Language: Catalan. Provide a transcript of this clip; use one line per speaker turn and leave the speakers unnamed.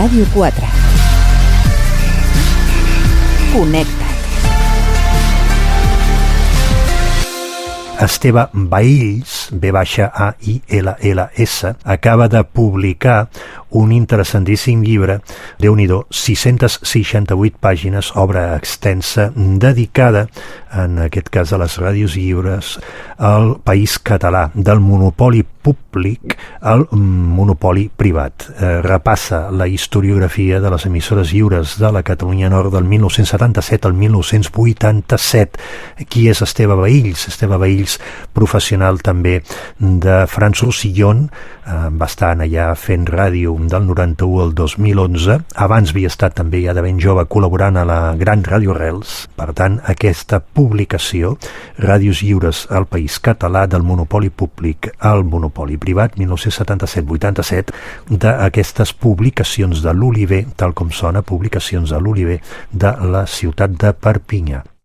Ràdio 4. Connecta't.
Esteve Baills, B-A-I-L-L-S, acaba de publicar un interessantíssim llibre, Déu-n'hi-do, 668 pàgines, obra extensa, dedicada, en aquest cas a les ràdios lliures, al país català, del monopoli públic al monopoli privat. Repassa la historiografia de les emissores lliures de la Catalunya Nord del 1977 al 1987. Qui és Esteve Baills? Esteve Baills, professional també de France Roussillon, va estar allà fent ràdio del 91 al 2011. Abans havia estat també ja de ben jove col·laborant a la Gran Ràdio Rels. Per tant, aquesta publicació, Ràdios lliures al país català, del monopoli públic al monopoli privat, 1977-87, d'aquestes publicacions de l'Oliver, tal com sona, publicacions de l'Oliver de la ciutat de Perpinyà.